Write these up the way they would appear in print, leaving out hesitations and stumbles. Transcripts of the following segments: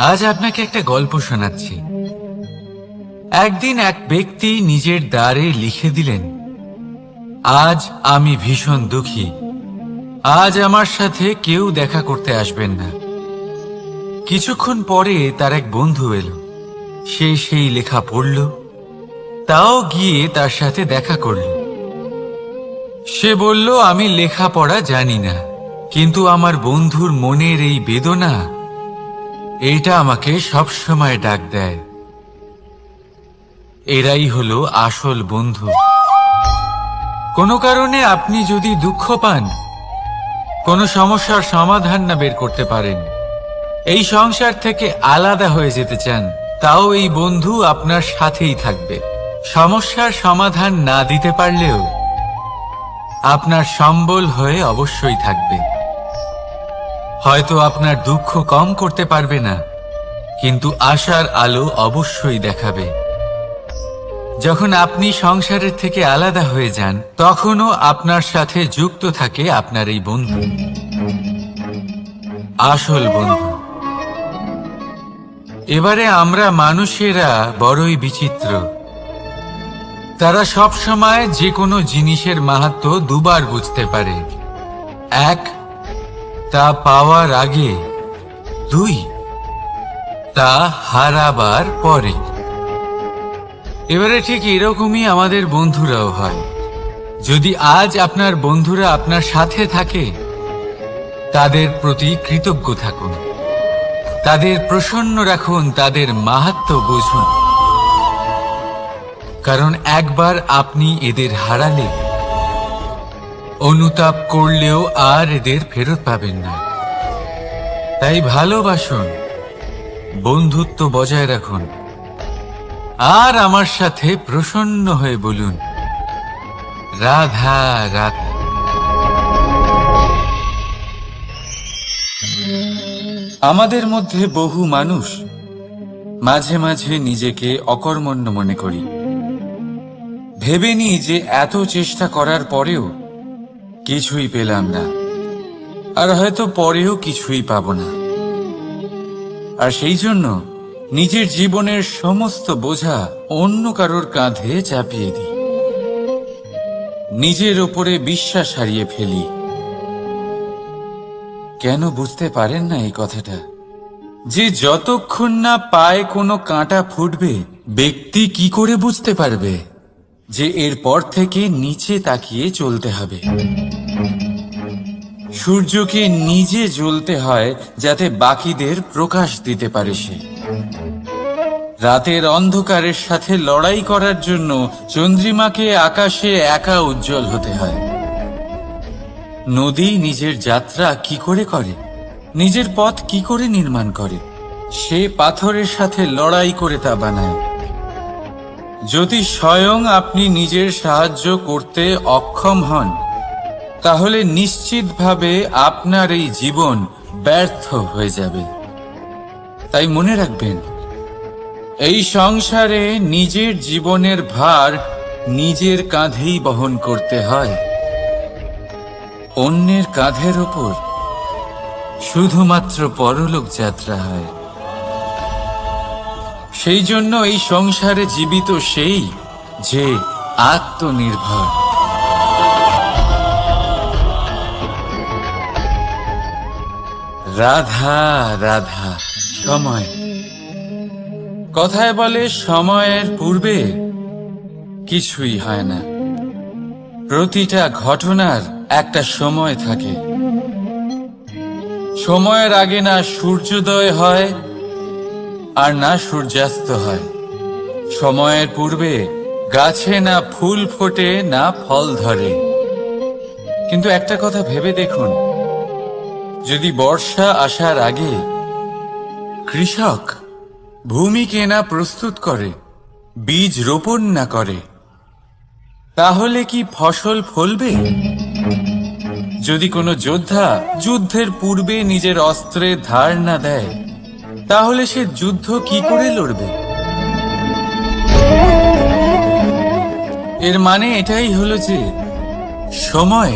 আজ আপনাকে একটা গল্প শোনাচ্ছি। একদিন এক ব্যক্তি নিজের দ্বারে লিখে দিলেন, আজ আমি ভীষণ দুঃখী, আজ আমার সাথে কেউ দেখা করতে আসবেন না। কিছুক্ষণ পরে তার এক বন্ধু এলো। সে সেই লেখা পড়ল, তাও গিয়ে তার সাথে দেখা করল। সে বলল, আমি লেখাপড়া জানি না, কিন্তু আমার বন্ধুর মনের এই বেদনা, এটা আমাকে সবসময় ডাক দেয়। এরাই হলো আসল বন্ধু। কোনো কারণে আপনি যদি দুঃখ পান, কোনো সমস্যার সমাধান না বের করতে পারেন, এই সংসার থেকে আলাদা হয়ে যেতে চান, তাও এই বন্ধু আপনার সাথেই থাকবে। সমস্যার সমাধান না দিতে পারলেও আপনার সম্বল হয়ে অবশ্যই থাকবে। হয়তো আপনার দুঃখ কম করতে পারবে না, কিন্তু আশার আলো অবশ্যই দেখাবে। যখন আপনি সংসারের থেকে আলাদা হয়ে যান, তখনও আপনার সাথে যুক্ত থাকে আপনার এই বন্ধু, আসল বন্ধু। এবারে আমরা মানুষেরা বড়ই বিচিত্র। তারা সব সময় যে কোনো জিনিসের মাহাত্ম্য দুবার বুঝতে পারে। এক, তা পাওয়ার আগে। দুই, তা হারাবার পরে। এবারে ঠিক এরকমই আমাদের বন্ধুরাও হয়। যদি আজ আপনার বন্ধুরা আপনার সাথে থাকে, তাদের প্রতি কৃতজ্ঞ থাকুন, তাদের প্রসন্ন রাখুন, তাদের মাহাত্ম্য বুঝুন। কারণ একবার আপনি এদের হারালে, অনুতাপ করলেও আর এদের ফেরত পাবেন না। তাই ভালোবাসুন, বন্ধুত্ব বজায় রাখুন, আর আমার সাথে প্রসন্ন হয়ে বলুন, রাধা রাধা। আমাদের মধ্যে বহু মানুষ মাঝে মাঝে নিজেকে অকর্মণ্য মনে করি। ভেবে নিই যে এত চেষ্টা করার পরেও কিছুই পেলাম না, আর হয়তো পরেও কিছুই পাব না। আর সেই জন্য নিজের জীবনের সমস্ত বোঝা অন্য কারোর কাঁধে চাপিয়ে দিই, নিজের ওপরে বিশ্বাস হারিয়ে ফেলি। কেন বুঝতে পারেন না এই কথাটা? যে যতক্ষণ না পায়ে কোনো কাঁটা ফুটবে, ব্যক্তি কি করে বুঝতে পারবে যে এরপর থেকে নিচে তাকিয়ে চলতে হবে? সূর্যকে নিজে জ্বলতে হয় যাতে বাকিদের প্রকাশ দিতে পারে সে। রাতের অন্ধকারের সাথে লড়াই করার জন্য চন্দ্রিমাকে আকাশে একা উজ্জ্বল হতে হয়। নদী নিজের যাত্রা কি করে করে, নিজের পথ কি করে নির্মাণ করে? সে পাথরের সাথে লড়াই করে তা বানায়। যদি স্বয়ং আপনি নিজের সাহায্য করতে অক্ষম হন, তাহলে নিশ্চিতভাবে আপনার এই জীবন ব্যর্থ হয়ে যাবে। তাই মনে রাখবেন, এই সংসারে নিজের জীবনের ভার নিজের কাঁধেই বহন করতে হয়। অন্যের কাঁধের ওপর শুধুমাত্র পরলোক যাত্রা হয়। সেই জন্য এই সংসারে জীবিত সেই যে আত্মনির্ভর। রাধা রাধা। সময়, কথায় বলে সময়ের পূর্বে কিছুই হয় না। প্রতিটা ঘটনার একটা সময় থাকে। সময়ের আগে না সূর্যোদয় হয়, আর না সূর্যাস্ত হয়। সময়ের পূর্বে গাছে না ফুল ফোটে, না ফল ধরে। কিন্তু একটা কথা ভেবে দেখুন, যদি বর্ষা আসার আগে কৃষক ভূমিকে না প্রস্তুত করে, বীজ রোপণ না করে, তাহলে কি ফসল ফলবে? যদি কোনো যোদ্ধা যুদ্ধের পূর্বে নিজের অস্ত্রের ধার না দেয়, তাহলে সে যুদ্ধ কি করে লড়বে? এর মানে এটাই হলো যে সময়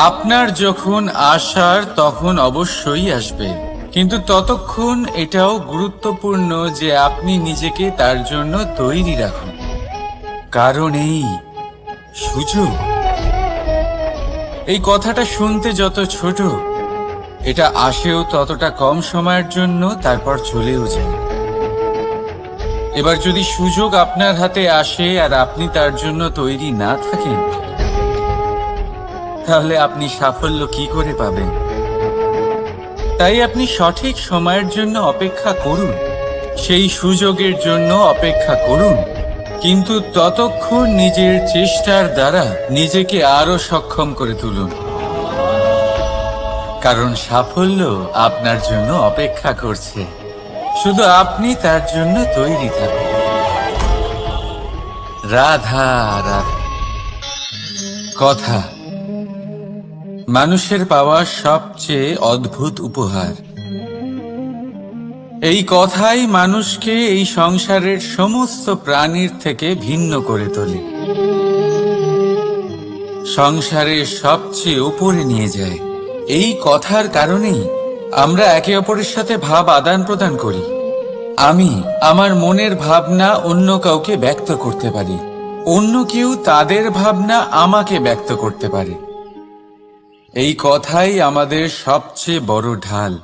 আপনার যখন আসার তখন অবশ্যই আসবে, কিন্তু ততক্ষণ এটাও গুরুত্বপূর্ণ যে আপনি নিজেকে তার জন্য তৈরি রাখুন। কারণ এই সুযোগ, এই কথাটা শুনতে যত ছোট, এটা আসেও ততটা কম সময়ের জন্য, তারপর চলেও যায়। এবার যদি সুযোগ আপনার হাতে আসে আর আপনি তার জন্য তৈরি না থাকেন, তাহলে আপনি সাফল্য কি করে পাবেন? তাই আপনি সঠিক সময়ের জন্য অপেক্ষা করুন, সেই সুযোগের জন্য অপেক্ষা করুন, কিন্তু ততক্ষণ নিজের চেষ্টার দ্বারা নিজেকে আরো সক্ষম করে তুলুন, কারণ সাফল্য আপনার জন্য অপেক্ষা করছে, শুধু আপনি তার জন্য তৈরি থাকুন। রাধা রাধা। কথা মানুষের পাওয়া সবচেয়ে অদ্ভুত উপহার। এই কথাই মানুষকে এই সংসারের সমস্ত প্রাণীর থেকে ভিন্ন করে তোলে, সংসারের সবচেয়ে উপরে নিয়ে যায়। এই কথার কারণেই আমরা একে অপরের সাথে ভাব আদান প্রদান করি। আমি আমার মনের ভাবনা অন্য কাউকে ব্যক্ত করতে পারি, অন্য কেউ তাদের ভাবনা আমাকে ব্যক্ত করতে পারে। এই কথাই আমাদের সবচেয়ে বড় ঢাল।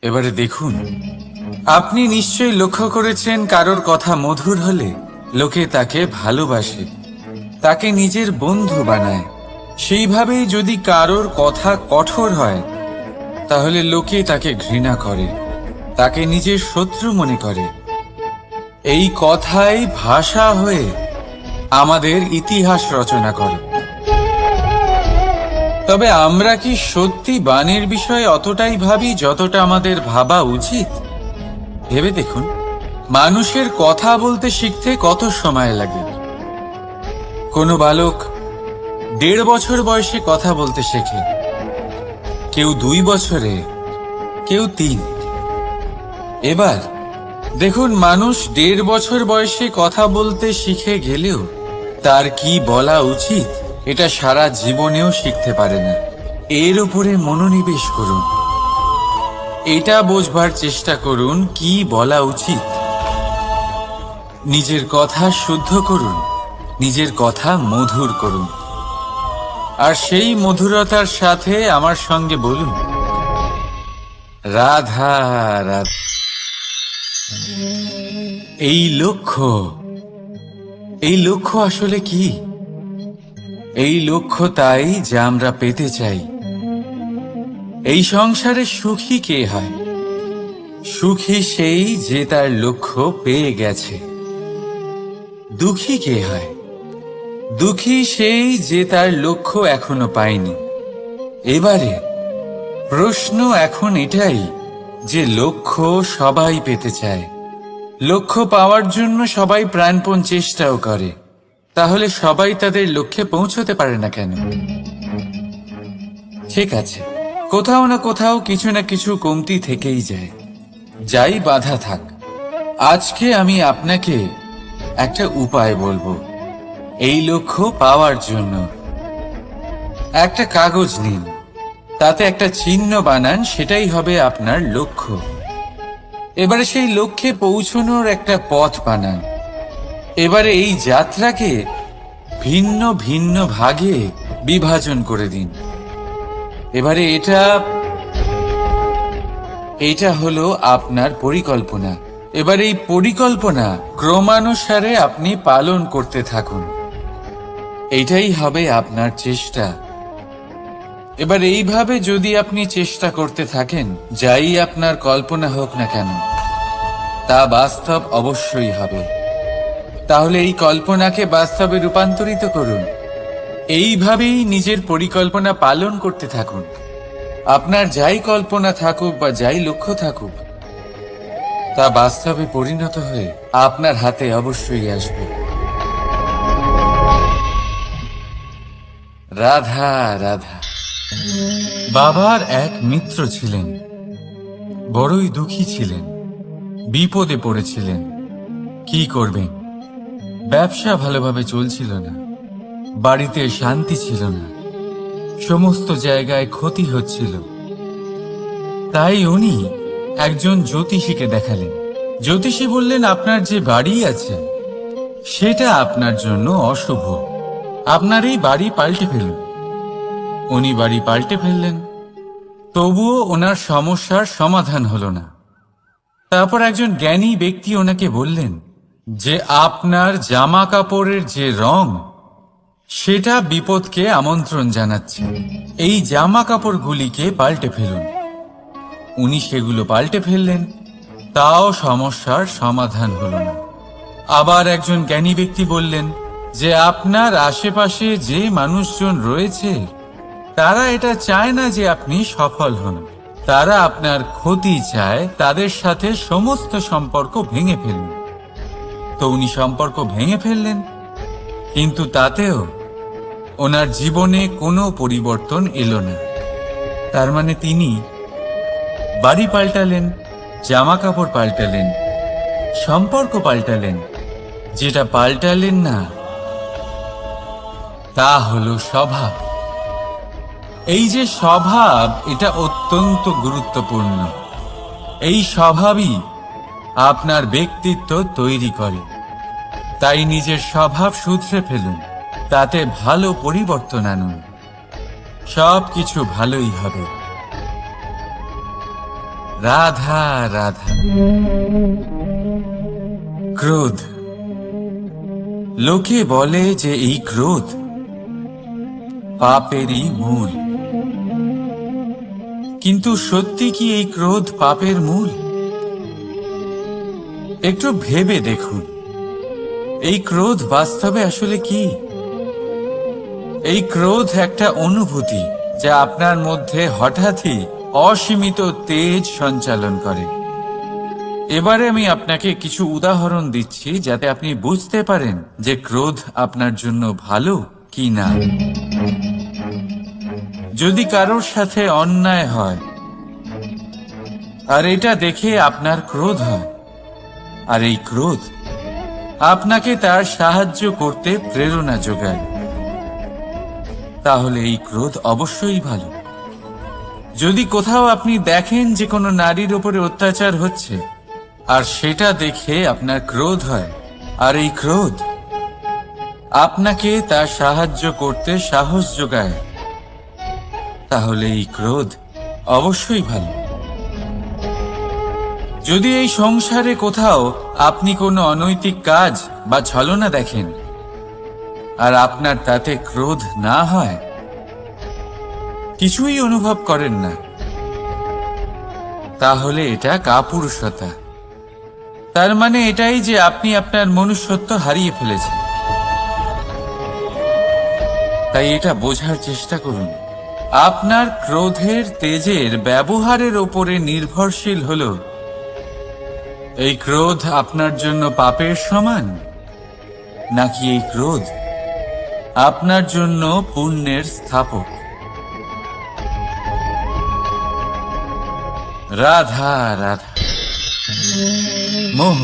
এবারে দেখুন, আপনি নিশ্চয়ই লক্ষ্য করেছেন, কারোর কথা মধুর হলে লোকে তাকে ভালোবাসে, তাকে নিজের বন্ধু বানায়। সেইভাবেই যদি কারোর কথা কঠোর হয়, তাহলে লোকে তাকে ঘৃণা করে, তাকে নিজের শত্রু মনে করে। এই কথাই ভাষা হয়ে আমাদের ইতিহাস রচনা করে। তবে আমরা কি সত্যি বাণীর বিষয়ে অতটাই ভাবি যতটা আমাদের ভাবা উচিত? ভেবে দেখুন, মানুষের কথা বলতে শিখতে কত সময় লাগে। কোনো বালক 1.5 বছর বয়সে কথা বলতে শেখে, কেউ 2 বছরে, কেউ 3। এবার দেখুন, মানুষ 1.5 বছর বয়সে কথা বলতে শিখে গেলেও তার কি বলা উচিত এটা সারা জীবনেও শিখতে পারে না। এর উপরে মনোনিবেশ করুন, এটা বোঝবার চেষ্টা করুন কি বলা উচিত। নিজের কথা শুদ্ধ করুন, নিজের কথা মধুর করুন, আর সেই মধুরতার সাথে আমার সঙ্গে বলুন, রাধা রাধা। এই লক্ষ্য আসলে কি? এই লক্ষ্য তাই যা আমরা পেতে চাই। এই সংসারে সুখী কে হয়? সুখী সেই যে তার লক্ষ্য পেয়ে গেছে। দুঃখী কে হয়? দুঃখী সেই যে তার লক্ষ্য এখনো পায়নি। এবারে প্রশ্ন এখন এটাই যে লক্ষ্য সবাই পেতে চায়, লক্ষ্য পাওয়ার জন্য সবাই প্রাণপণ চেষ্টাও করে, তাহলে সবাই তাদের লক্ষ্যে পৌঁছতে পারে না কেন? ঠিক আছে, কোথাও না কোথাও কিছু না কিছু কমতি থেকেই যায়, যাই বাধা থাক। আজকে আমি আপনাকে একটা উপায় বলবো এই লক্ষ্য পাওয়ার জন্য। একটা কাগজ নিন, তাতে একটা চিহ্ন বানান, সেটাই হবে আপনার লক্ষ্য। এবারে সেই লক্ষ্যে পৌঁছানোর একটা পথ বানান। এবারে এই যাত্রাকে ভিন্ন ভিন্ন ভাগে বিভাজন করে দিন। এবারে এটা হলো আপনার পরিকল্পনা। এবার এই পরিকল্পনা ক্রমানুসারে আপনি পালন করতে থাকুন, এইটাই হবে আপনার চেষ্টা। এবার এইভাবে যদি আপনি চেষ্টা করতে থাকেন, যাই আপনার কল্পনা হোক না কেন, তা বাস্তব অবশ্যই হবে। তাহলে এই কল্পনাকে বাস্তবে রূপান্তরিত করুন। এইভাবেই নিজের পরিকল্পনা পালন করতে থাকুন। আপনার যাই কল্পনা থাকুক বা যাই লক্ষ্য থাকুক, তা বাস্তবে পরিণত হয়ে আপনার হাতে অবশ্যই আসবে। রাধা রাধা। বাবার এক মিত্র ছিলেন, বড়ই দুঃখী ছিলেন, বিপদে পড়েছিলেন। কি করবেন? ব্যবসা ভালোভাবে চলছিল না, বাড়িতে শান্তি ছিল না, সমস্ত জায়গায় ক্ষতি হচ্ছিল। তাই উনি একজন জ্যোতিষীকে দেখালেন। জ্যোতিষী বললেন, আপনার যে বাড়ি আছে সেটা আপনার জন্য অশুভ, আপনার এই বাড়ি পাল্টে ফেলুন। উনি বাড়ি পাল্টে ফেললেন, তবুও ওনার সমস্যার সমাধান হলো না। তারপর একজন জ্ঞানী ব্যক্তি ওনাকে বললেন যে আপনার জামা কাপড়ের যে রং সেটা বিপদকে আমন্ত্রণ জানাচ্ছে, এই জামা কাপড়গুলিকে পাল্টে ফেলুন। উনি সেগুলো পাল্টে ফেললেন, তাও সমস্যার সমাধান হলো না। আবার একজন জ্ঞানী ব্যক্তি বললেন যে আপনার আশেপাশে যে মানুষজন রয়েছে তারা এটা চায় না যে আপনি সফল হন, তারা আপনার ক্ষতি চায়, তাদের সাথে সমস্ত সম্পর্ক ভেঙে ফেলুন। তো উনি সম্পর্ক ভেঙে ফেললেন, কিন্তু তাতেও ওনার জীবনে কোনো পরিবর্তন এলো না। তার মানে তিনি বাড়ি পাল্টালেন, জামা কাপড় পাল্টালেন, সম্পর্ক পাল্টালেন, যেটা পাল্টালেন না তা হলো স্বভাব। এই যে স্বভাব, এটা অত্যন্ত গুরুত্বপূর্ণ। এই স্বভাবই আপনার ব্যক্তিত্ব তৈরি করে। তাই নিজের স্বভাব শুধরে ফেলুন, তাতে ভালো পরিবর্তন আনুন, সবকিছু ভালোই হবে। রাধা রাধা। ক্রোধ। লোকে বলে যে এই ক্রোধ পাপেরই মূল, কিন্তু সত্যি কি এই ক্রোধ পাপের মূল? একটু ভেবে দেখুন, এই ক্রোধ বাস্তবে আসলে কি? এই ক্রোধ একটা অনুভূতি যা আপনার মধ্যে হঠাৎই অসীমিত তেজ সঞ্চালন করে। এবারে আমি আপনাকে কিছু উদাহরণ দিচ্ছি যাতে আপনি বুঝতে পারেন যে ক্রোধ আপনার জন্য ভালো কি না। যদি কারোর সাথে অন্যায় হয় আর এটা দেখে আপনার ক্রোধ হয়, আর এই ক্রোধ আপনাকে তার সাহায্য করতে প্রেরণা যোগায়, তাহলে এই ক্রোধ অবশ্যই ভালো। যদি কোথাও আপনি দেখেন যে কোনো নারীর উপরে অত্যাচার হচ্ছে আর সেটা দেখে আপনার ক্রোধ হয়, আর এই ক্রোধ আপনাকে তার সাহায্য করতে সাহস যোগায়, তাহলে এই ক্রোধ অবশ্যই ভালো। যদি এই সংসারে কোথাও আপনি কোনো অনৈতিক কাজ বা ছলনা দেখেন আর আপনার তাতে ক্রোধ না হয়, কিছুই অনুভব করেন না, তাহলে এটা কাপুরুষতা। তার মানে এটাই যে আপনি আপনার মনুষ্যত্ব হারিয়ে ফেলেছেন। তাই এটা বোঝার চেষ্টা করুন, আপনার ক্রোধের তেজের ব্যবহারের ওপরে নির্ভরশীল হল এই ক্রোধ আপনার জন্য পাপের সমান, নাকি এই ক্রোধ আপনার জন্য পুণ্যের স্থাপক। রাধা রাধা। মোহ।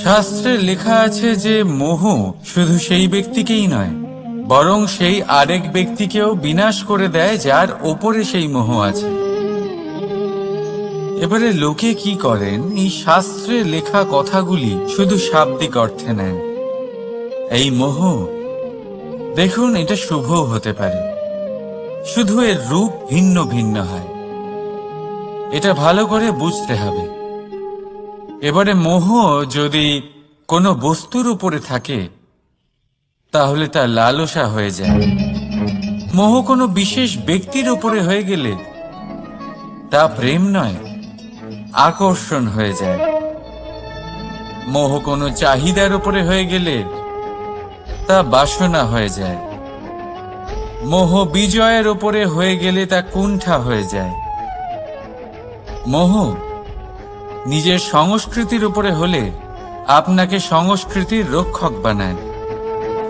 শাস্ত্রে লেখা আছে যে মোহ শুধু সেই ব্যক্তিকেই নয়, বরং সেই আরেক ব্যক্তিকেও বিনাশ করে দেয় যার ওপরে সেই মোহ আছে। এবারে লোকে কি করেন, এই শাস্ত্রে লেখা কথাগুলি শুধু শাব্দিক অর্থে নেন। এই মোহ দেখুন, এটা শুভও হতে পারে, শুধু এর রূপ ভিন্ন ভিন্ন হয়, এটা ভালো করে বুঝতে হবে। এবারে মোহ যদি কোনো বস্তুর উপরে থাকে তাহলে তা লালসা হয়ে যায়। মোহ কোনো বিশেষ ব্যক্তির উপরে হয়ে গেলে তা প্রেম নয়, আকর্ষণ হয়ে যায়। মোহ কোনো চাহিদার উপরে হয়ে গেলে তা বাসনা হয়ে যায়। মোহ বিজয়ের উপরে হয়ে গেলে তা কুণ্ঠা হয়ে যায়। মোহ নিজের সংস্কৃতির উপরে হলে আপনাকে সংস্কৃতির রক্ষক বানায়।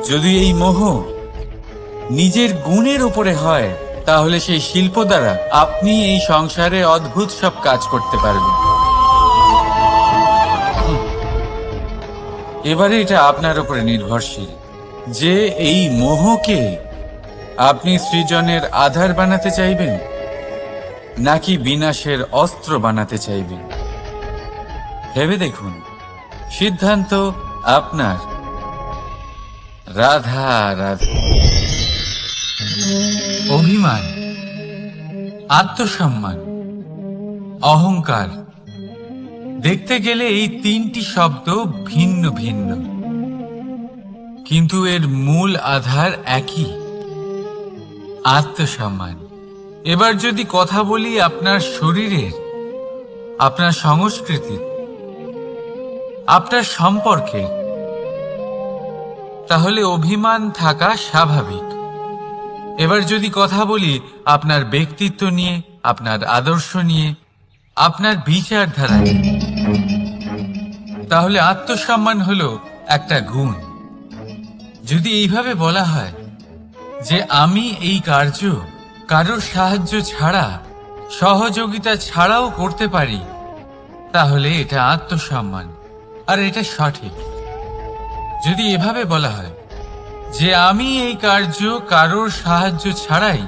যদি এই মোহ নিজের গুণের উপরে হয় তাহলে সেই শিল্প দ্বারা আপনি এই সংসারে অদ্ভুত সব কাজ করতে পারবেন। এবারে এটা আপনার উপরে নির্ভরশীল যে এই মোহকে আপনি সৃজনের আধার বানাতে চাইবেন, নাকি বিনাশের অস্ত্র বানাতে চাইবেন? ভেবে দেখুন, সিদ্ধান্ত আপনার। রাধা রাধা। অভিমান, আত্মসম্মান, অহংকার, দেখতে গেলে এই তিনটি শব্দ ভিন্ন ভিন্ন, কিন্তু এর মূল আধার একই, আত্মসম্মান। এবার যদি কথা বলি আপনার শরীরের, আপনার সংস্কৃতির, আপনার সম্পর্কে, তাহলে অভিমান থাকা স্বাভাবিক। এবার যদি কথা বলি আপনার ব্যক্তিত্ব নিয়ে, আপনার আদর্শ নিয়ে, আপনার বিচারধারা নিয়ে, তাহলে আত্মসম্মান হলো একটা গুণ। যদি এইভাবে বলা হয় যে আমি এই কার্য কারোর সাহায্য ছাড়া, সহযোগিতা ছাড়াও করতে পারি, তাহলে এটা আত্মসম্মান, আর এটা সঠিক। যদি এভাবে বলা হয় যে আমি এই কার্য কারোর সাহায্য ছাড়াই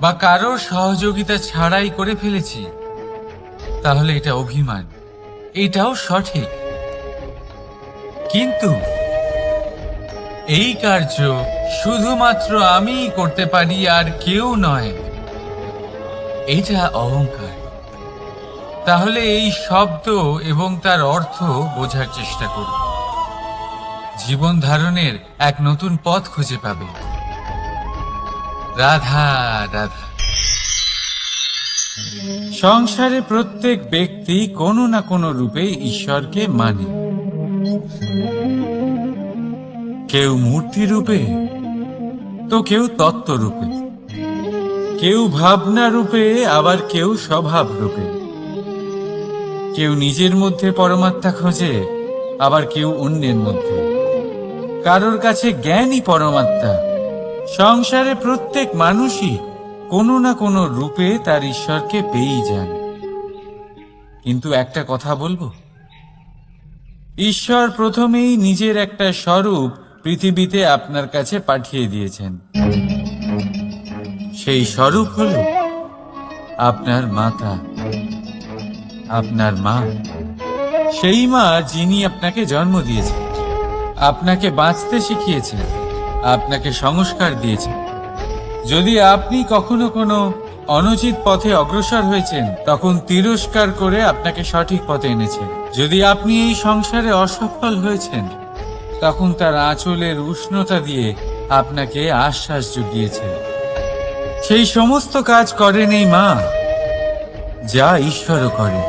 বা কারোর সহযোগিতা ছাড়াই করে ফেলেছি, তাহলে এটা অভিমান, এটাও সঠিক। কিন্তু এই কার্য শুধুমাত্র আমিই করতে পারি আর কেউ নয়, এটা অহংকার। তাহলে এই শব্দ এবং তার অর্থ বোঝার চেষ্টা করুন। জীবন ধারণের এক নতুন পথ খুঁজে পাবে। রাধা রাধা। সংসারে প্রত্যেক ব্যক্তি কোনো না কোনো রূপে ঈশ্বরকে মানে। কেউ মূর্তি রূপে, তো কেউ তত্ত্ব রূপে, কেউ ভাবনা রূপে, আবার কেউ স্বভাব রূপে। কেউ নিজের মধ্যে পরমাত্মা খোঁজে, আবার কেউ অন্যের মধ্যে। কারোর কাছে জ্ঞানই পরমাত্মা। সংসারে প্রত্যেক মানুষই কোনো না কোনো রূপে তার ঈশ্বরকে পেয়েই যান। কিন্তু একটা কথা বলবো, ঈশ্বর প্রথমেই নিজের একটা স্বরূপ পৃথিবীতে আপনার কাছে পাঠিয়ে দিয়েছেন। সেই স্বরূপ হল আপনার মাতা, আপনার মা। সেই মা যিনি আপনাকে জন্ম দিয়েছেন, আপনাকে বাঁচতে শিখিয়েছেন, আপনাকে সংস্কার দিয়েছেন। যদি আপনি কখনো কোনো অনুচিত পথে অগ্রসর হয়েছেন, তখন তিরস্কার করে আপনাকে সঠিক পথে এনেছেন। যদি আপনি এই সংসারে অসফল হয়েছেন, তখন তার আঁচলের উষ্ণতা দিয়ে আপনাকে আশ্বাস জুগিয়েছেন। সেই সমস্ত কাজ করেন এই মা, যা ঈশ্বরও করেন।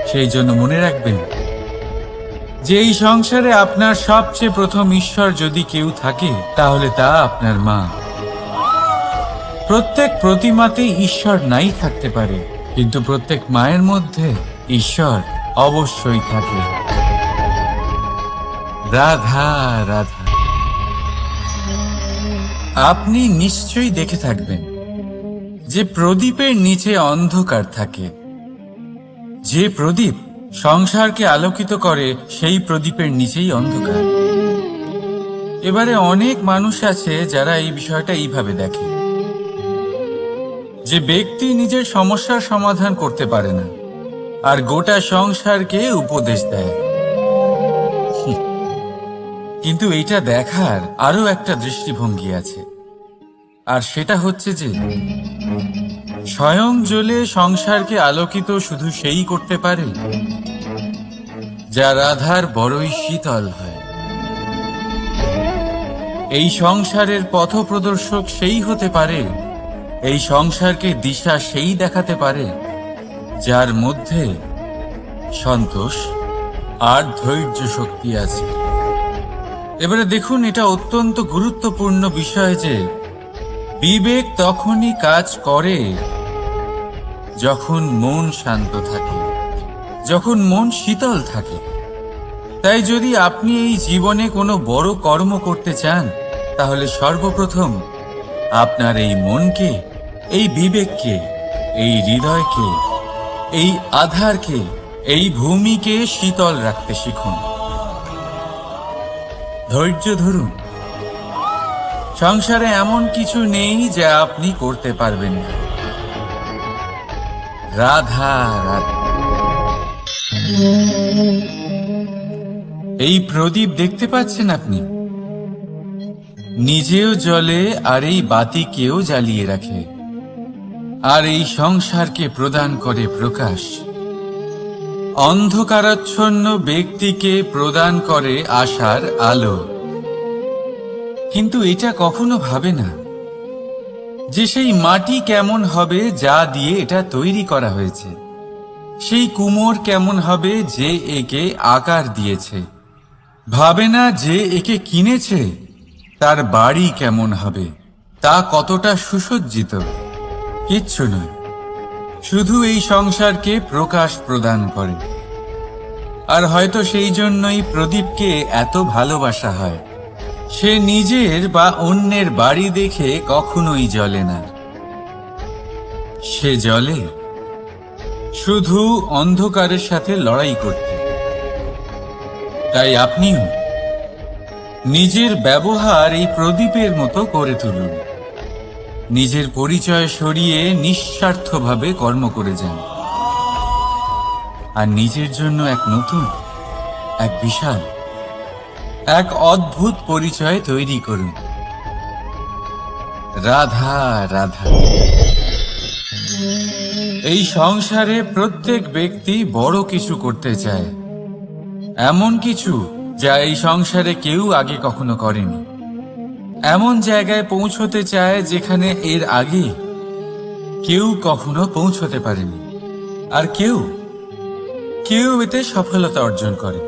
সেই জন্য মনে রাখবেন যে এই সংসারে আপনার সবচেয়ে প্রথম ঈশ্বর যদি কেউ থাকে, তাহলে তা আপনার মা। প্রত্যেক প্রতিমাতেই ঈশ্বর নাই থাকতে পারে, কিন্তু প্রত্যেক মায়ের মধ্যে ঈশ্বর অবশ্যই থাকে। রাধা রাধা। আপনি নিশ্চয়ই দেখে থাকবেন যে প্রদীপের নিচে অন্ধকার থাকে। যে প্রদীপ সংসারকে আলোকিত করে, সেই প্রদীপের নিচেই অন্ধকার। এবারে অনেক মানুষ আছে যারা এই বিষয়টা এইভাবে দেখে যে ব্যক্তি নিজের সমস্যার সমাধান করতে পারে না, আর গোটা সংসারকে উপদেশ দেয়। কিন্তু এটা দেখার আরো একটা দৃষ্টিভঙ্গি আছে, আর সেটা হচ্ছে যে স্বয়ং জ্বলে সংসারকে আলোকিত শুধু সেই করতে পারে যা রাধার বড়ই শীতল হয়। এই সংসারের পথপ্রদর্শক সেই হতে পারে, এই সংসারকে দিশা সেই দেখাতে পারে যার মধ্যে সন্তোষ আর ধৈর্য শক্তি আছে। এবারে দেখুন, এটা অত্যন্ত গুরুত্বপূর্ণ বিষয় যে বিবেক তখনই কাজ করে যখন মন শান্ত থাকে, যখন মন শীতল থাকে। তাই যদি আপনি এই জীবনে কোনো বড় কর্ম করতে চান, তাহলে সর্বপ্রথম আপনার এই মনকে, এই বিবেককে, এই হৃদয়কে, এই আধারকে, এই ভূমিকে শীতল রাখতে শিখুন। ধৈর্য ধরুন। সংসারে এমন কিছু নেই যা আপনি করতে পারবেন না। রাধা রাধা। এই প্রদীপ দেখতে পাচ্ছেন আপনি, নিজেও জ্বলে আর এই বাতিকেও জ্বালিয়ে রাখে, আর এই সংসারকে প্রদান করে প্রকাশ। অন্ধকারাচ্ছন্ন ব্যক্তিকে প্রদান করে আশার আলো। কিন্তু এটা কখনো ভাবে না যে সেই মাটি কেমন হবে যা দিয়ে এটা তৈরি করা হয়েছে, সেই কুমোর কেমন হবে যে একে আকার দিয়েছে। ভাবে না যে একে কিনেছে তার বাড়ি কেমন হবে, তা কতটা সুসজ্জিত। কিচ্ছু নয়, শুধু এই সংসারকে প্রকাশ প্রদান করে। আর হয়তো সেই জন্যই প্রদীপকে এত ভালোবাসা হয়। সে নিজের বা অন্যের বাড়ি দেখে কখনোই জ্বলে না, সে জ্বলে শুধু অন্ধকারের সাথে লড়াই করতে। তাই আপনিও নিজের ব্যবহার এই প্রদীপের মতো করে তুলুন। নিজের পরিচয় সরিয়ে নিঃস্বার্থভাবে কর্ম করে যান, আর নিজের জন্য এক নতুন, এক বিশাল, এক অদ্ভুত পরিচয় তৈরি করুন। রাধা রাধা। এই সংসারে প্রত্যেক ব্যক্তি বড় কিছু করতে চায়, এমন কিছু যা এই সংসারে কেউ আগে কখনো করেনি। এমন জায়গায় পৌঁছতে চায় যেখানে এর আগে কেউ কখনো পৌঁছতে পারেনি। আর কেউ এতে সফলতা অর্জন করে।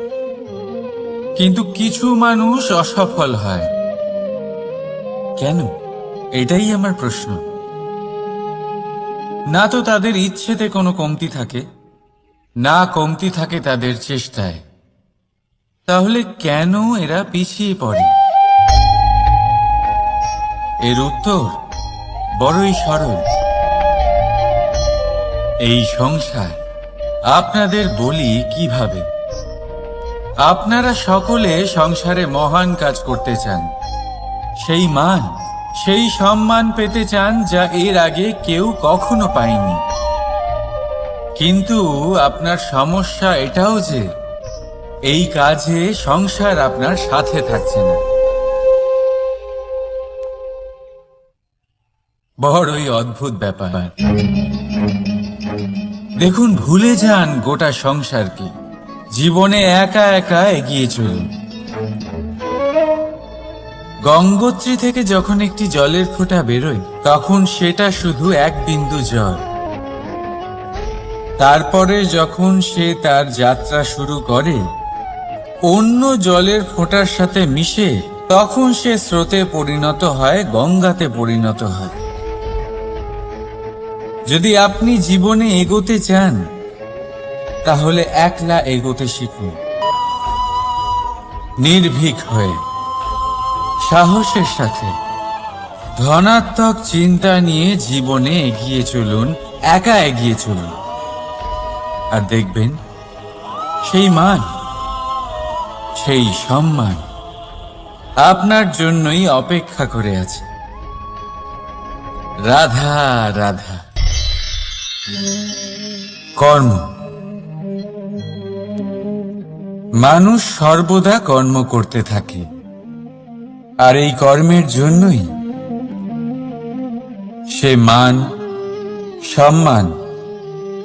কিন্তু কিছু মানুষ অসফল হয় কেন? এটাই আমার প্রশ্ন। না তো তাদের ইচ্ছেতে কোনো কমতি থাকে, না কমতি থাকে তাদের চেষ্টায়। তাহলে কেন এরা পিছিয়ে পড়ে? এর উত্তর বড়ই সরল। এই সংসার আপনাদের বলি কিভাবে। আপনারা সকলে সংসারে মহান কাজ করতে চান, সেই মান, সেই সম্মান পেতে চান যা এর আগে কেউ কখনো পায়নি। কিন্তু আপনার সমস্যা এটাও যে এই কাজে সংসার আপনার সাথে থাকছে না। বড়ই অদ্ভুত ব্যাপার। দেখুন, ভুলে যান গোটা সংসারকে, জীবনে একা একা এগিয়ে চলুন। গঙ্গোত্রী থেকে যখন একটি জলের ফোঁটা বেরোয় তখন সেটা শুধু এক বিন্দু জল। তারপরে যখন সে তার যাত্রা শুরু করে অন্য জলের ফোঁটার সাথে মিশে, তখন সে স্রোতে পরিণত হয়, গঙ্গাতে পরিণত হয়। যদি আপনি জীবনে এগোতে চান তাহলে একলা এগোতে শিখুন, নির্ভীক হয়ে, সাহসের সাথে, ধনাত্মক চিন্তা নিয়ে জীবনে এগিয়ে চলুন, একা এগিয়ে চলুন। আর দেখবেন সেই মান, সেই সম্মান আপনার জন্যই অপেক্ষা করে আছে। রাধা রাধা। কর্ম। মানুষ সর্বদা কর্ম করতে থাকে, আর এই কর্মের জন্যই সে মান, সম্মান,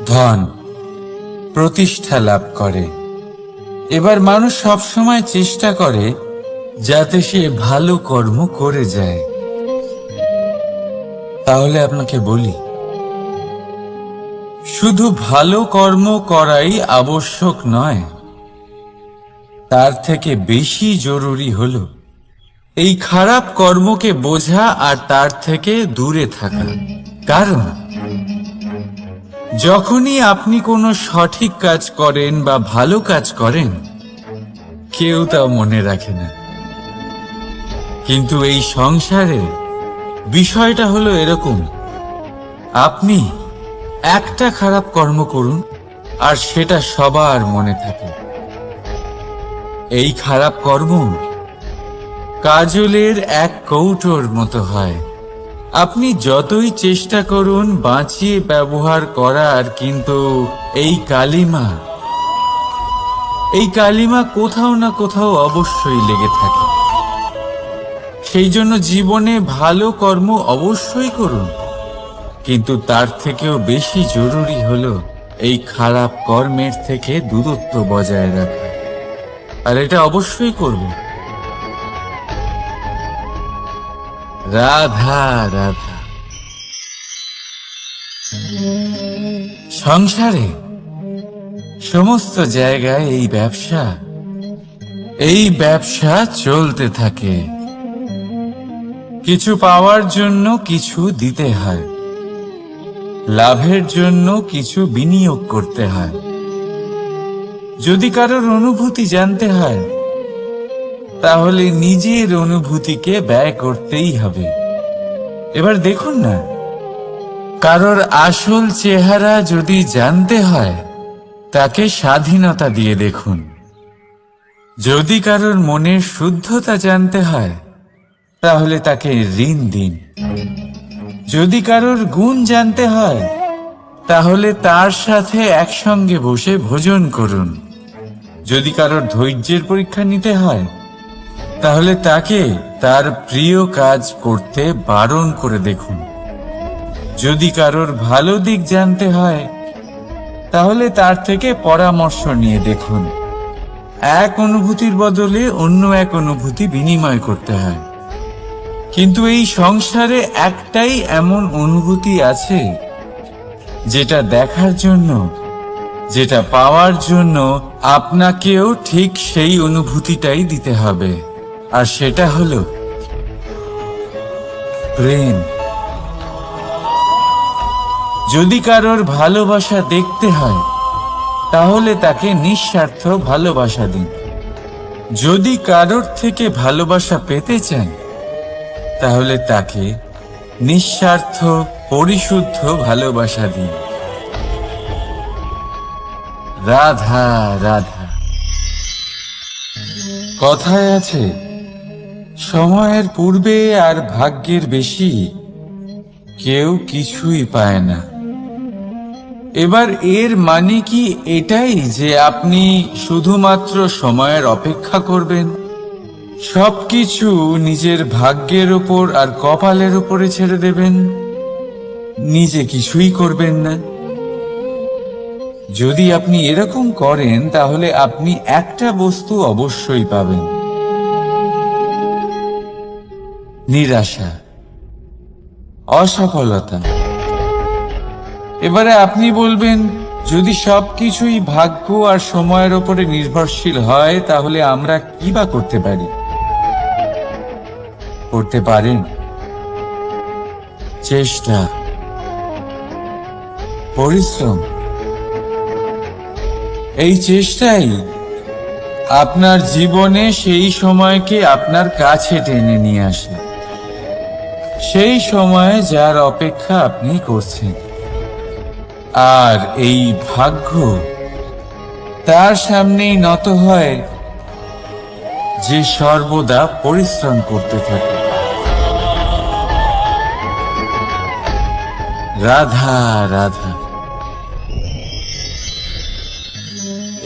ধন, প্রতিষ্ঠা লাভ করে। এবার মানুষ সবসময় চেষ্টা করে যাতে সে ভালো কর্ম করে যায়। তাহলে আপনাকে বলি, শুধু ভালো কর্ম করাই আবশ্যক নয়, তার থেকে বেশি জরুরি হলো এই খারাপ কর্মকে বোঝা আর তার থেকে দূরে থাকা। কারণ যখনই আপনি কোনো সঠিক কাজ করেন বা ভালো কাজ করেন, কেউ তা মনে রাখে না। কিন্তু এই সংসারে বিষয়টা হলো এরকম, আপনি একটা খারাপ কর্ম করুন আর সেটা সবার মনে থাকে। এই খারাপ কর্ম কাজলের এক কৌটোর মতো হয়, আপনি যতই চেষ্টা করুন বাঁচিয়ে ব্যবহার করার, কিন্তু এই কালিমা কোথাও না কোথাও অবশ্যই লেগে থাকে। সেই জন্য জীবনে ভালো কর্ম অবশ্যই করুন, কিন্তু তার থেকেও বেশি জরুরি হলো এই খারাপ কর্মের থেকে দূরত্ব বজায় রাখা। আর এটা অবশ্যই করব। রাধা রাধা। সংসারে সমস্ত জায়গায় এই ব্যবসা চলতে থাকে। কিছু পাওয়ার জন্য কিছু দিতে হয়, লাভের জন্য কিছু বিনিয়োগ করতে হয়। যদি কারোর অনুভূতি জানতে হয়, তাহলে নিজের অনুভূতিকে ব্যয় করতেই হবে। এবার দেখুন না, কারোর আসল চেহারা যদি জানতে হয়, তাকে স্বাধীনতা দিয়ে দেখুন। যদি কারোর মনের শুদ্ধতা জানতে হয়, তাহলে তাকে ঋণ দিন। যদি কারোর গুণ জানতে হয়, তাহলে তার সাথে একসঙ্গে বসে ভোজন করুন। যদি কারোর ধৈর্যের পরীক্ষা নিতে হয়, তাহলে তাকে তার প্রিয় কাজ করতে বারণ করে দেখুন। যদি কারোর ভালো দিক জানতে হয়, তাহলে তার থেকে পরামর্শ নিয়ে দেখুন। এক অনুভূতির বদলে অন্য এক অনুভূতি বিনিময় করতে হয়। কিন্তু এই সংসারে একটাই এমন অনুভূতি আছে, যেটা দেখার জন্য, যেটা পাওয়ার জন্য আপনাকেও ঠিক সেই অনুভূতিটাই দিতে হবে। আর সেটা হলো প্রেম। যদি কারোর ভালোবাসা দেখতে হয়, তাহলে তাকে নিঃস্বার্থ ভালোবাসা দিন। যদি কারোর থেকে ভালোবাসা পেতে চান, তাহলে তাকে নিঃস্বার্থ পরিশুদ্ধ ভালোবাসা দিন। রাধা রাধা। কথায় আছে, সময়ের পূর্বে আর ভাগ্যের বেশি কেউ কিছুই পায় না। এবার এর মানে কি এটাই যে আপনি শুধুমাত্র সময়ের অপেক্ষা করবেন, সবকিছু নিজের ভাগ্যের উপর আর কপালের উপরে ছেড়ে দেবেন, নিজে কিছুই করবেন না? যদি আপনি এরকম করেন, তাহলে আপনি একটা বস্তু অবশ্যই পাবেন: নিরাশা, অসফলতা। এবারে আপনি বলবেন, যদি সবকিছুই ভাগ্য আর সময়ের উপরে নির্ভরশীল হয়, তাহলে আমরা কি বা করতে পারি? করতে পারেন চেষ্টা, পরিশ্রম। এই চেষ্টাই আপনার জীবনে সেই সময়কে আপনার কাছে টেনে নিয়ে আসে, সেই সময়ে যার অপেক্ষা আপনি করছেন। আর এই ভাগ্য তার সামনেই নত হয়, যে সর্বদা পরিশ্রম করতে থাকে। রাধা রাধা।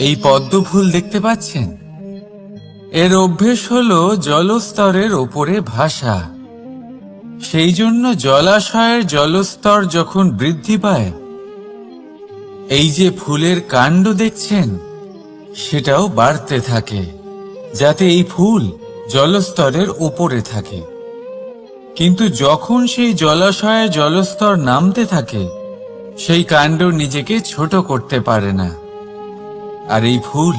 এই পদ্ম ফুল দেখতে পাচ্ছেন? এর অভ্যেস হলো জলস্তরের ওপরে ভাসা। সেই জন্য জলাশয়ের জলস্তর যখন বৃদ্ধি পায়, এই যে ফুলের কাণ্ড দেখছেন, সেটাও বাড়তে থাকে, যাতে এই ফুল জলস্তরের উপরে থাকে। কিন্তু যখন সেই জলাশয়ে জলস্তর নামতে থাকে, সেই কাণ্ড নিজেকে ছোট করতে পারে না, আর এই ফুল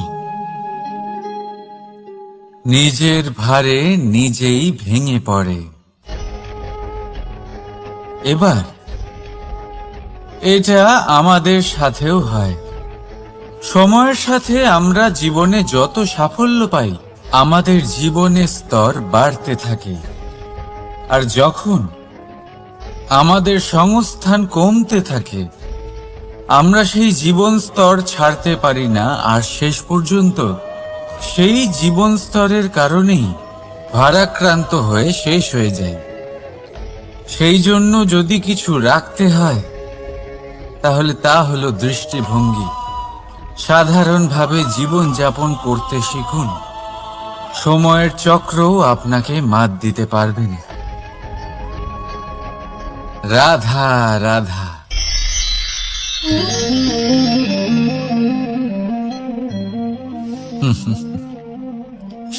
নিজের ভারে নিজেই ভেঙে পড়ে। এবার এটা আমাদের সাথেও হয়। সময়ের সাথে আমরা জীবনে যত সাফল্য পাই, আমাদের জীবনের স্তর বাড়তে থাকে। আর যখন আমাদের সংস্থান কমতে থাকে, আমরা সেই জীবন স্তর ছাড়তে পারি না, আর শেষ পর্যন্ত সেই জীবন স্তরের কারণেই ভারাক্রান্ত হয়ে শেষ হয়ে যায়। সেই জন্য যদি কিছু রাখতে হয় তাহলে তা হলো দৃষ্টিভঙ্গি। সাধারণভাবে জীবন যাপন করতে শিখুন। সময়ের চক্রও আপনাকে মাত দিতে পারবে না। রাধা রাধা।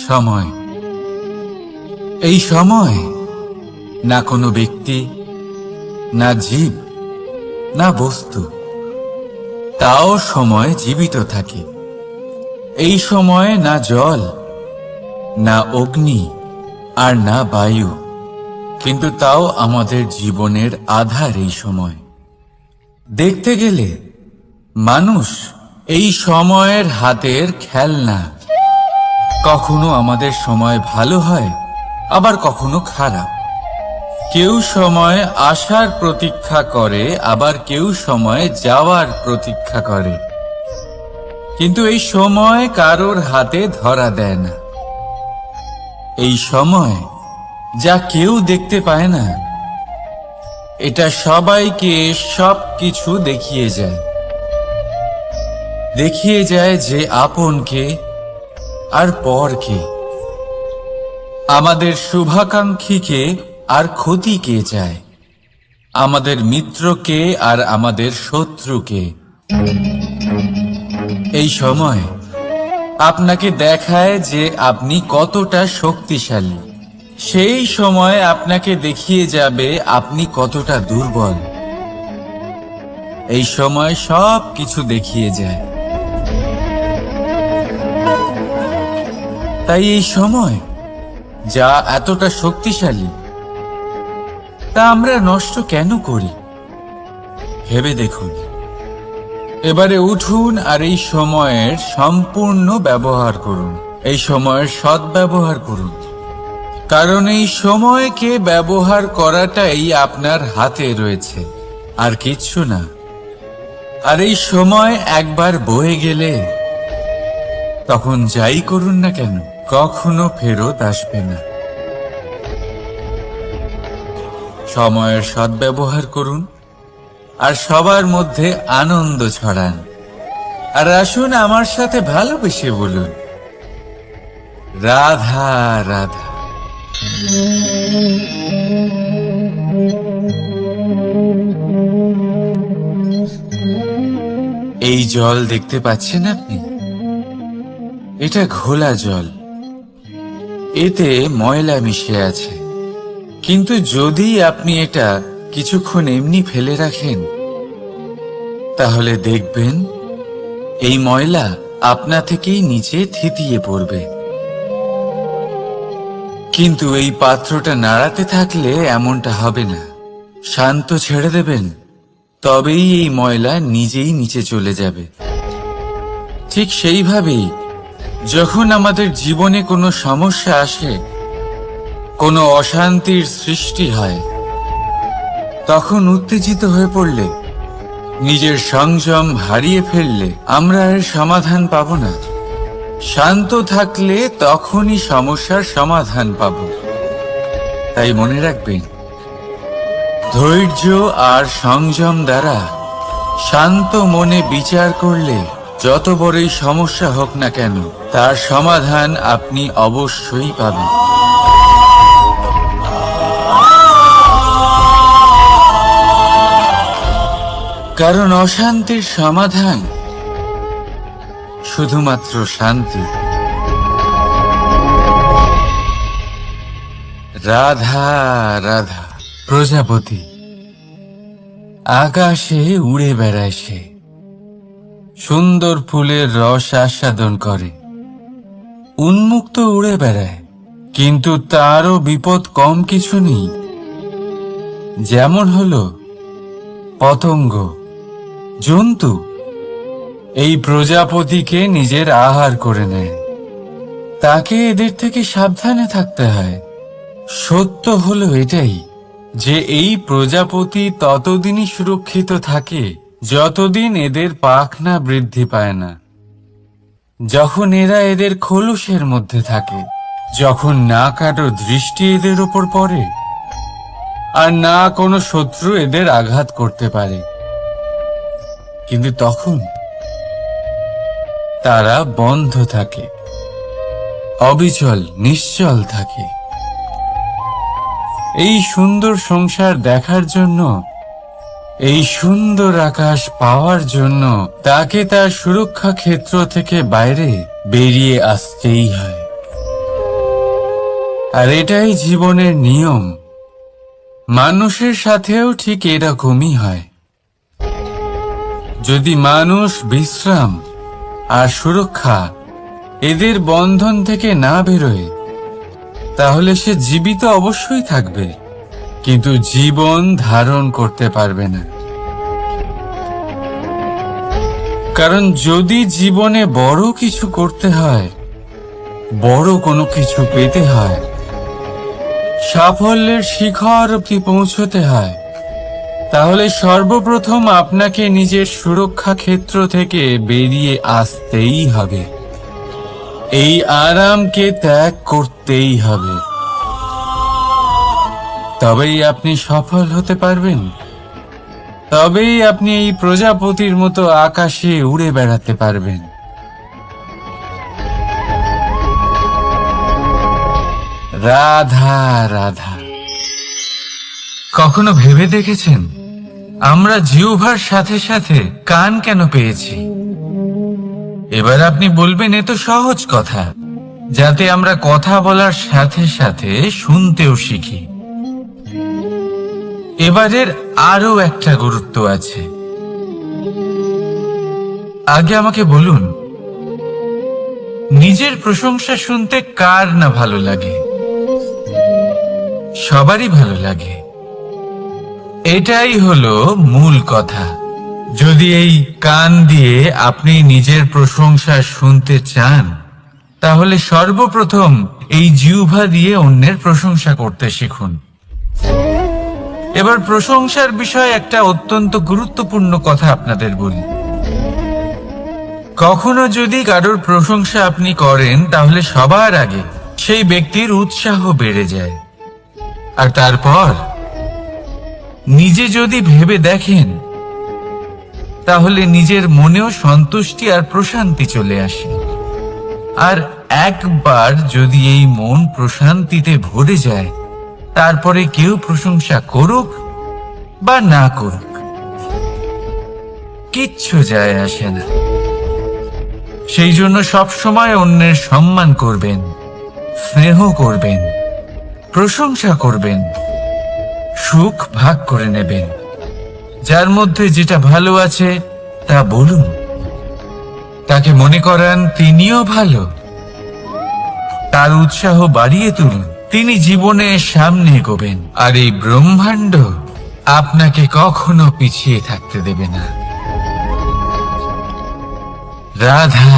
সময়, এই সময় না কোনো ব্যক্তি, না জীব, না বস্তু, তাও সময় জীবিত থাকে। এই সময়ে না জল, না অগ্নি, আর না বায়ু, কিন্তু তাও আমাদের জীবনের আধার। এই সময় দেখতে গেলে মানুষ এই সময়ের হাতের খেলনা। কখনো আমাদের সময় ভালো হয়, আবার কখনো খারাপ। কেউ সময় আসার প্রতীক্ষা করে, আবার কেউ সময় যাওয়ার প্রতীক্ষা করে, কিন্তু এই সময় কারোর হাতে ধরা দেয় না। এই সময় যা কেউ দেখতে পায় না, এটা সবাইকে সবকিছু দেখিয়ে যায়। দেখিয়ে যায় যে আপনকে আর পরকে, আমাদের শুভাকাঙ্ক্ষীকে আর ক্ষতিকে চায়, আমাদের মিত্রকে আর আমাদের শত্রুকে। এই সময় আপনাকে দেখায় যে আপনি কতটা শক্তিশালী, সেই সময় আপনাকে দেখিয়ে যাবে আপনি কতটা দুর্বল। এই সময় সব কিছু দেখিয়ে যায়। তাই এই সময় যা এতটা শক্তিশালী, তা আমরা নষ্ট কেন করি? ভেবে দেখুন। এবারে উঠুন আর এই সময়ের সম্পূর্ণ ব্যবহার করুন। এই সময়ের সদ্ব্যবহার করুন, কারণ এই সময়কে ব্যবহার করাটাই আপনার হাতে রয়েছে, আর কিচ্ছু না। আর এই সময় একবার বয়ে গেলে তখন যাই করুন না কেন, কখনো ফেরত আসবে না। সময়ের সদ্ব্যবহার করুন আর সবার মধ্যে আনন্দ ছড়ান। আর আসুন আমার সাথে ভালোবেসে বলুন, রাধা রাধা। এই জল দেখতে পাচ্ছেন আপনি? এটা ঘোলা জল, এতে ময়লা মিশে আছে। কিন্তু যদি আপনি এটা কিছুক্ষণ এমনি ফেলে রাখেন, তাহলে দেখবেন এই ময়লা আপনা থেকেই নিচে থিতিয়ে পড়বে। কিন্তু এই পাত্রটা নাড়াতে থাকলে এমনটা হবে না। শান্ত ছেড়ে দেবেন, তবেই এই ময়লা নিজেই নিচে চলে যাবে। ঠিক সেইভাবেই যখন আমাদের জীবনে কোনো সমস্যা আসে, কোনো অশান্তির সৃষ্টি হয়, তখন উত্তেজিত হয়ে পড়লে, নিজের সংযম হারিয়ে ফেললে আমরা এর সমাধান পাব না। শান্ত থাকলে তখনই সমস্যার সমাধান পাব। তাই মনে রাখবেন, ধৈর্য আর সংযম দ্বারা শান্ত মনে বিচার করলে যত বড়ই সমস্যা হোক না কেন, তার সমাধান আপনি অবশ্যই পাবেন। কারণ অশান্তির সমাধান শুধুমাত্র শান্তি। রাধা রাধা। প্রজাপতি আকাশে উড়ে বেড়ায়, সে সুন্দর ফুলের রস আস্বাদন করে, উন্মুক্ত উড়ে বেড়ায়, কিন্তু তারও বিপদ কম কিছু নেই। যেমন হলো পতঙ্গ, জন্তু এই প্রজাপতিকে নিজের আহার করে নেয়। তাকে এদের থেকে সাবধানে থাকতে হয়। সত্য হলো এটাই যে এই প্রজাপতি ততদিনই সুরক্ষিত থাকে যতদিন এদের পাখনা বৃদ্ধি পায় না। যখন এরা এদের খোলসের মধ্যে থাকে, যখন না কারো দৃষ্টি এদের ওপর পড়ে, আর না কোনো শত্রু এদের আঘাত করতে পারে। কিন্তু তখন তারা বন্ধ থাকে, অবিচল নিশ্চল থাকে। এই সুন্দর সংসার দেখার জন্য, এই সুন্দর আকাশ পাওয়ার জন্য তাকে তার সুরক্ষা ক্ষেত্র থেকে বাইরে বেরিয়ে আসতেই হয়। আর এটাই জীবনের নিয়ম। মানুষের সাথেও ঠিক এরকমই হয়। যদি মানুষ বিশ্রাম আর সুরক্ষা এদের বন্ধন থেকে না বেরোয়, তাহলে সে জীবিত অবশ্যই থাকবে, কিন্তু জীবন ধারণ করতে পারবে না। কারণ যদি জীবনে বড় কিছু করতে হয়, বড় কোনো কিছু পেতে হয়, সাফল্যের শিখর অবধি পৌঁছতে হয়, তাহলে সর্বপ্রথম আপনাকে নিজের সুরক্ষা ক্ষেত্র থেকে বেরিয়ে আসতেই হবে। এই আরামকে ত্যাগ করতেই হবে। তবেই আপনি সফল হতে পারবেন। তবেই আপনি এই প্রজাপতির মতো আকাশে উড়ে বেড়াতে পারবেন। রাধা রাধা। কখনো ভেবে দেখেছেন আমরা জিহ্বার সাথে সাথে কান কেন পেয়েছি? এবার আপনি বলবেন, এ তো সহজ কথা, যাতে আমরা কথা বলার সাথে সাথে শুনতেও শিখি। এবারের আরো একটা গুরুত্ব আছে। আগে আমাকে বলুন, নিজের প্রশংসা শুনতে কার না ভালো লাগে? সবারই ভালো লাগে। এটাই হলো মূল কথা। যদি এই কান দিয়ে আপনি নিজের প্রশংসা শুনতে চান, তাহলে সর্বপ্রথম এই জিহ্বা দিয়ে অন্যের প্রশংসা করতে শিখুন। এবার প্রশংসার বিষয়ে একটা অত্যন্ত গুরুত্বপূর্ণ কথা আপনাদের বলি। কখনো যদি কারোর প্রশংসা আপনি করেন, তাহলে সবার আগে সেই ব্যক্তির উৎসাহ বেড়ে যায়। আর তারপর নিজে যদি ভেবে দেখেন, তাহলে নিজের মনেও সন্তুষ্টি আর প্রশান্তি চলে আসে। আর একবার যদি এই মন প্রশান্তিতে ভরে যায়, তারপরে কেউ প্রশংসা করুক বা না করুক, কিচ্ছু যায় আসে না। সেই জন্য সবসময় অন্যের সম্মান করবেন, স্নেহ করবেন, প্রশংসা করবেন, সুখ ভাগ করে নেবেন। যার মধ্যে যেটা ভালো আছে তা বলুন, তাকে মনে করান তিনিও ভালো, তার উৎসাহ বাড়িয়ে তুলুন। তিনি জীবনে সামনে এগোবেন, আর এই ব্রহ্মাণ্ড আপনাকে কখনো পিছিয়ে থাকতে দেবে না। রাধা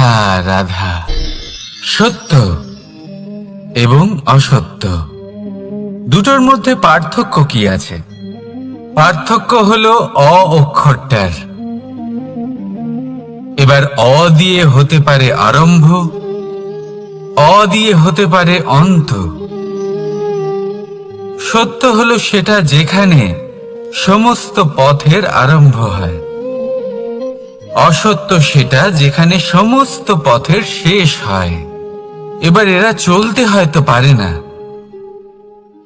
রাধা। সত্য এবং অসত্য দুটোর মধ্যে পার্থক্য কি আছে? পার্থক্য হলো অ অক্ষরটার। এবার অ দিয়ে হতে পারে আরম্ভ, অ দিয়ে হতে পারে অন্ত। সত্য হলো সেটা যেখানে সমস্ত পথের আরম্ভ হয়, অসত্য সেটা যেখানে সমস্ত পথের শেষ হয়। এবার এরা চলতে হয়তো পারে না,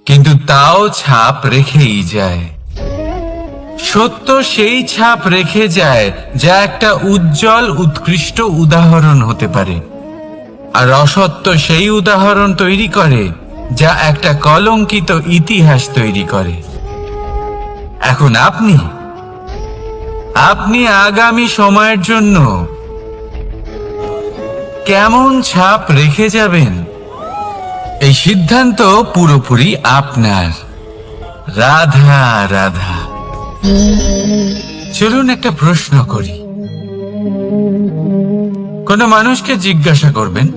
কিন্তু তাও ছাপ রেখেই যায়। সত্য সেই ছাপ রেখে যায় যা একটা উজ্জ্বল উৎকৃষ্ট উদাহরণ হতে পারে, আর অসত্য সেই উদাহরণ তৈরি করে যা একটা কলঙ্কিত ইতিহাস তৈরি করে। এখন আপনি আগামী সময়ের জন্য কেমন ছাপ রেখে যাবেন, এই সিদ্ধান্ত পুরোপুরি আপনার। রাধা রাধা। চলুন একটা প্রশ্ন করি। কোন মানুষকে জিজ্ঞাসা করবেন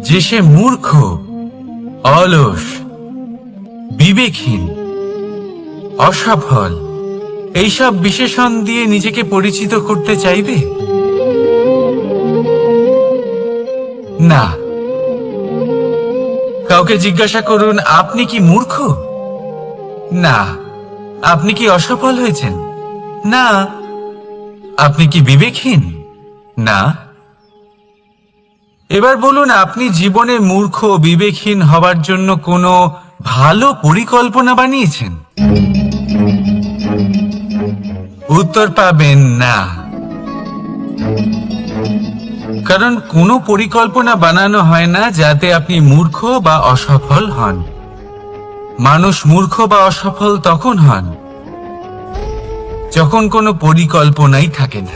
যে সে মূর্খ, অলস, বিবেকহীন, অসফল, এইসব বিশেষণ দিয়ে নিজেকে পরিচিত করতে চাইবে? না। কাউকে জিজ্ঞাসা করুন, আপনি কি মূর্খ? না। আপনি কি অসফল হয়েছেন? না। আপনি কি বিবেকহীন? না। এবার বলুন, আপনি জীবনে মূর্খ ও বিবেকহীন হবার জন্য কোনো ভালো পরিকল্পনা বানিয়েছেন? উত্তর পাবেন না। কারণ কোনো পরিকল্পনা বানানো হয় না যাতে আপনি মূর্খ বা অসফল হন। মানুষ মূর্খ বা অসফল তখন হন যখন কোনো পরিকল্পনাই থাকে না।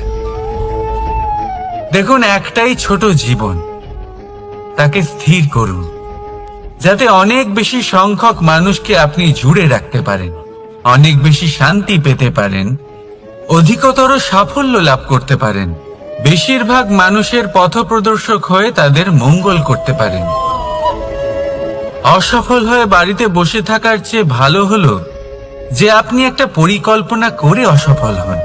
দেখুন, একটাই ছোট জীবন, তাকে স্থির করুন যাতে অনেক বেশি সংখ্যক মানুষকে আপনি জুড়ে রাখতে পারেন, অনেক বেশি শান্তি পেতে পারেন, অধিকতর সাফল্য লাভ করতে পারেন, বেশিরভাগ মানুষের পথপ্রদর্শক হয়ে তাদের মঙ্গল করতে পারেন। অসফল হয়ে বাড়িতে বসে থাকার চেয়ে ভালো হলো যে আপনি একটা পরিকল্পনা করে অসফল হন,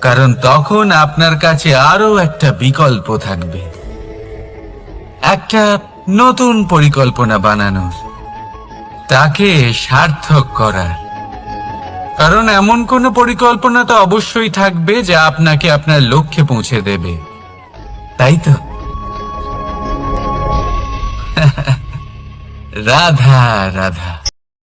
কারণ তখন আপনার কাছে আরো একটা বিকল্প থাকবে, একটা নতুন পরিকল্পনা বানানোর, তাকে সার্থক করার। কারণ এমন কোনো পরিকল্পনা তো অবশ্যই থাকবে যা আপনাকে আপনার লক্ষ্যে পৌঁছে দেবে, তাই তো? রাধা রাধা।